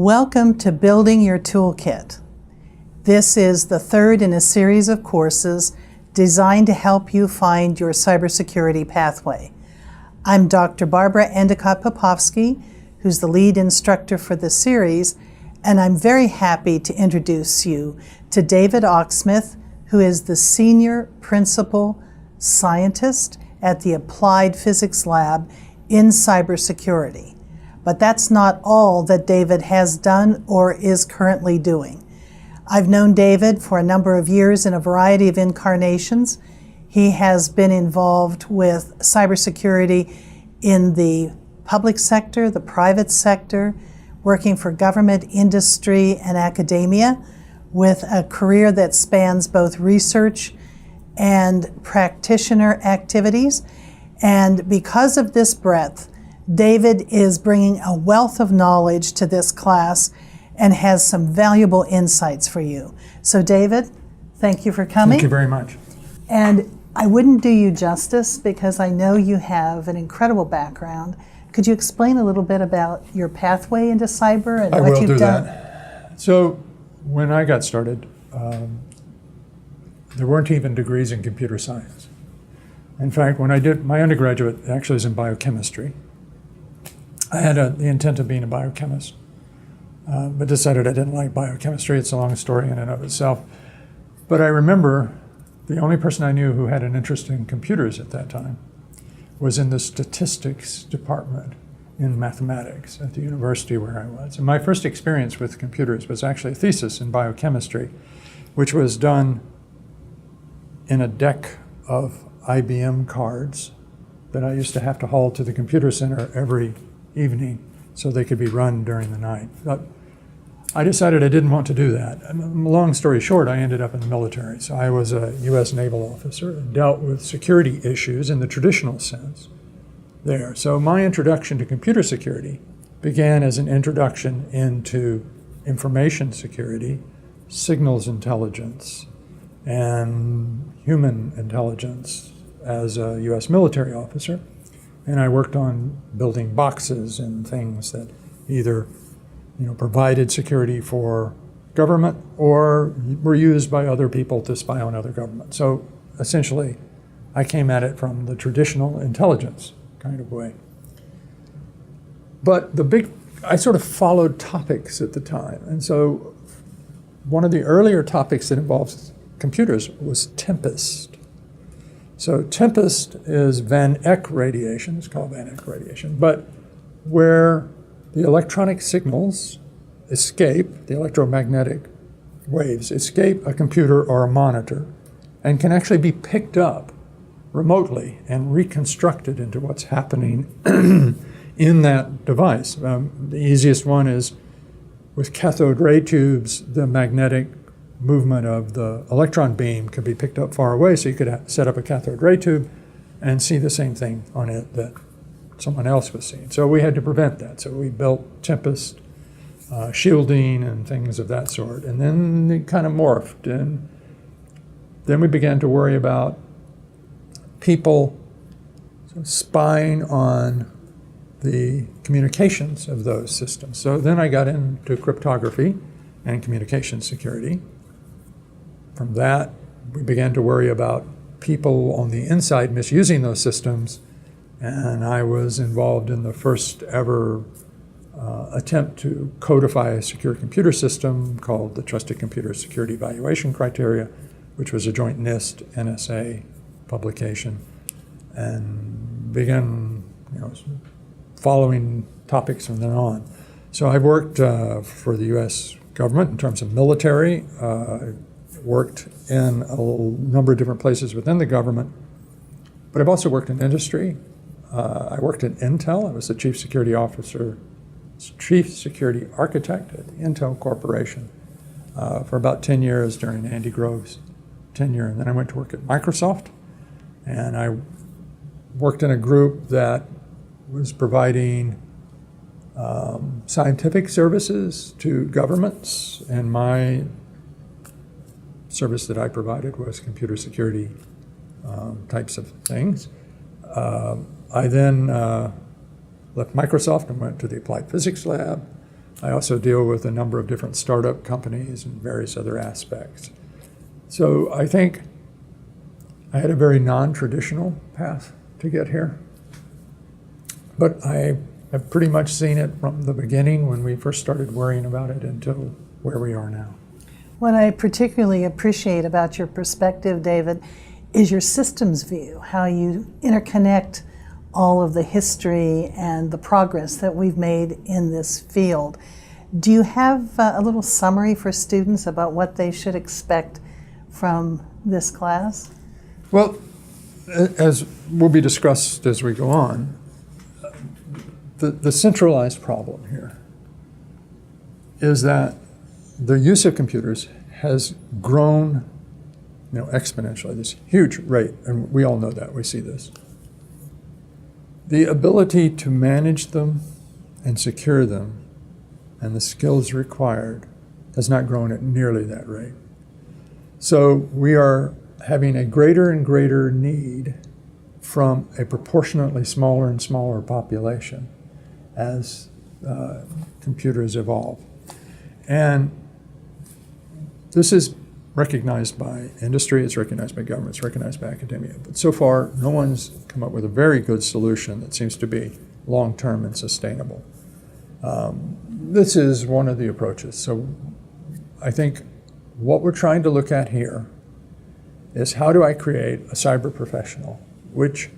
Welcome to Building Your Toolkit. This is the third in a series of courses designed to help you find your cybersecurity pathway. I'm Dr. Barbara Endicott-Popovsky, who's the lead instructor for the series, and I'm very happy to introduce you to David Oxsmith, who is the Senior Principal Scientist at the Applied Physics Lab in cybersecurity. But that's not all that David has done or is currently doing. I've known David for a number of years in a variety of incarnations. He has been involved with cybersecurity in the public sector, the private sector, working for government, industry, and academia, with a career that spans both research and practitioner activities. And because of this breadth, David is bringing a wealth of knowledge to this class and has some valuable insights for you. So David, thank you for coming. Thank you very much. And I wouldn't do you justice because I know you have an incredible background. Could you explain a little bit about your pathway into cyber and what you've done? That. So when I got started, there weren't even degrees in computer science. In fact, when I did my undergraduate, actually was in biochemistry. I had the intent of being a biochemist, but decided I didn't like biochemistry. It's a long story in and of itself. But I remember the only person I knew who had an interest in computers at that time was in the statistics department in mathematics at the university where I was. And my first experience with computers was actually a thesis in biochemistry, which was done in a deck of IBM cards that I used to have to haul to the computer center every evening so they could be run during the night. But I decided I didn't want to do that. Long story short, I ended up in the military. So I was a U.S. naval officer and dealt with security issues in the traditional sense there. So my introduction to computer security began as an introduction into information security, signals intelligence, and human intelligence as a U.S. military officer. And I worked on building boxes and things that either provided security for government or were used by other people to spy on other governments. So essentially, I came at it from the traditional intelligence kind of way. But I sort of followed topics at the time. And so one of the earlier topics that involves computers was Tempest. So Tempest is Van Eck radiation, it's called Van Eck radiation, but where the electronic signals escape, the electromagnetic waves escape a computer or a monitor and can actually be picked up remotely and reconstructed into what's happening in that device. The easiest one is with cathode ray tubes, the magnetic movement of the electron beam could be picked up far away, so you could set up a cathode ray tube and see the same thing on it that someone else was seeing. So we had to prevent that. So we built Tempest shielding and things of that sort. And then it kind of morphed. And then we began to worry about people spying on the communications of those systems. So then I got into cryptography and communication security. From that, we began to worry about people on the inside misusing those systems, and I was involved in the first ever attempt to codify a secure computer system called the Trusted Computer Security Evaluation Criteria, which was a joint NIST-NSA publication, and began following topics from then on. So I've worked for the U.S. government in terms of military, worked in a number of different places within the government, but I've also worked in industry. I worked at Intel. I was the chief security architect at Intel Corporation for about 10 years during Andy Grove's tenure. And then I went to work at Microsoft, and I worked in a group that was providing scientific services to governments, and my service that I provided was computer security types of things. I then left Microsoft and went to the Applied Physics Lab, I also deal with a number of different startup companies and various other aspects. So I think I had a very non-traditional path to get here. But I have pretty much seen it from the beginning when we first started worrying about it until where we are now. What I particularly appreciate about your perspective, David, is your systems view, how you interconnect all of the history and the progress that we've made in this field. Do you have a little summary for students about what they should expect from this class? Well, as will be discussed as we go on, the centralized problem here is that the use of computers has grown, exponentially, this huge rate, and we all know that, we see this. The ability to manage them and secure them and the skills required has not grown at nearly that rate. So we are having a greater and greater need from a proportionately smaller and smaller population as computers evolve. And this is recognized by industry, it's recognized by government, it's recognized by academia. But so far, no one's come up with a very good solution that seems to be long-term and sustainable. This is one of the approaches. So I think what we're trying to look at here is how do I create a cyber professional, which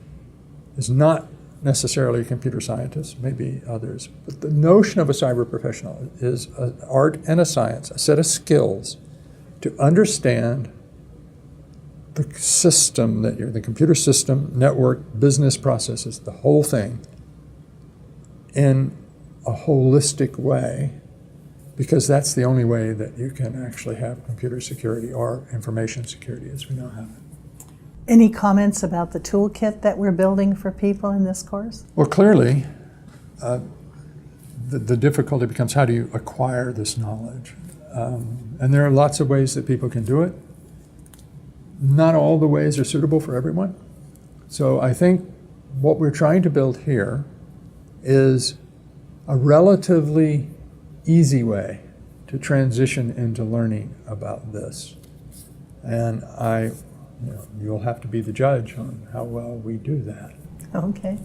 is not necessarily a computer scientist, maybe others, but the notion of a cyber professional is an art and a science, a set of skills to understand the system that the computer system, network, business processes, the whole thing in a holistic way, because that's the only way that you can actually have computer security or information security as we now have it. Any comments about the toolkit that we're building for people in this course? Well, clearly, the difficulty becomes how do you acquire this knowledge? And there are lots of ways that people can do it. Not all the ways are suitable for everyone. So I think what we're trying to build here is a relatively easy way to transition into learning about this. And you'll have to be the judge on how well we do that. Okay.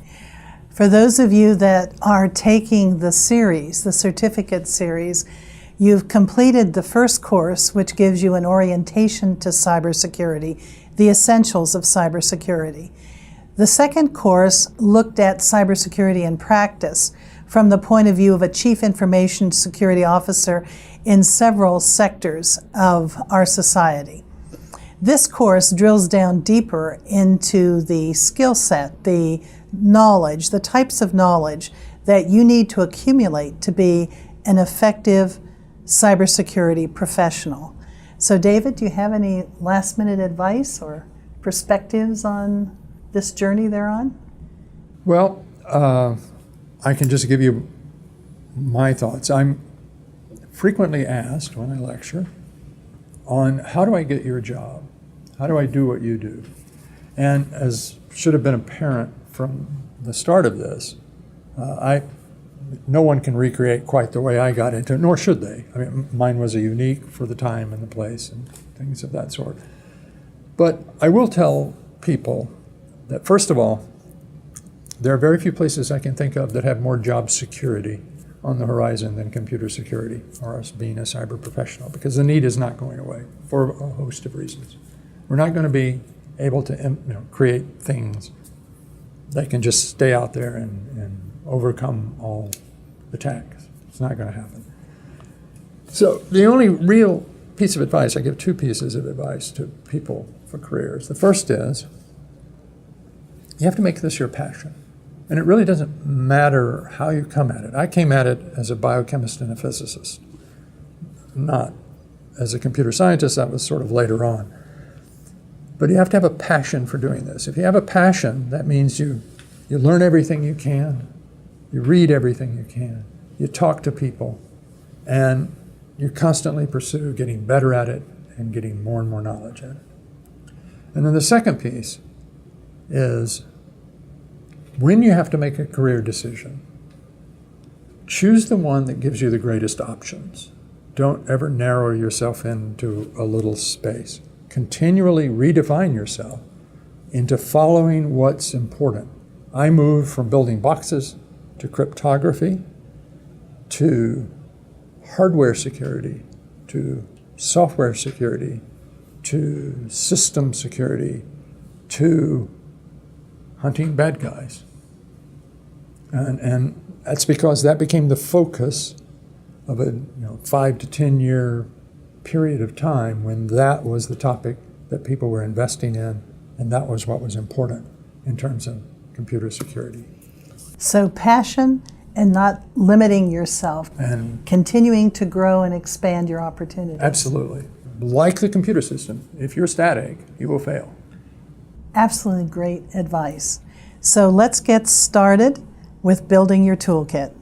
For those of you that are taking the series, the certificate series, you've completed the first course, which gives you an orientation to cybersecurity, the essentials of cybersecurity. The second course looked at cybersecurity in practice from the point of view of a chief information security officer in several sectors of our society. This course drills down deeper into the skill set, the knowledge, the types of knowledge that you need to accumulate to be an effective cybersecurity professional. So David, do you have any last minute advice or perspectives on this journey they're on? Well, I can just give you my thoughts. I'm frequently asked when I lecture on how do I get your job? How do I do what you do? And as should have been apparent from the start of this, no one can recreate quite the way I got into it, nor should they. I mean, mine was a unique for the time and the place and things of that sort. But I will tell people that, first of all, there are very few places I can think of that have more job security on the horizon than computer security or us being a cyber professional, because the need is not going away for a host of reasons. We're not going to be able to create things that can just stay out there and overcome all attacks. It's not going to happen. So the only real piece of advice, I give two pieces of advice to people for careers. The first is you have to make this your passion. And it really doesn't matter how you come at it. I came at it as a biochemist and a physicist, not as a computer scientist. That was sort of later on. But you have to have a passion for doing this. If you have a passion, that means you learn everything you can, you read everything you can, you talk to people, and you constantly pursue getting better at it and getting more and more knowledge at it. And then the second piece is when you have to make a career decision, choose the one that gives you the greatest options. Don't ever narrow yourself into a little space. Continually redefine yourself into following what's important. I moved from building boxes to cryptography to hardware security to software security to system security to hunting bad guys. And that's because that became the focus of a 5 to 10 year period of time when that was the topic that people were investing in, and that was what was important in terms of computer security. So passion and not limiting yourself, And continuing to grow and expand your opportunities. absolutely. Like the computer system, if you're static, you will fail. Absolutely great advice. So let's get started with building your toolkit.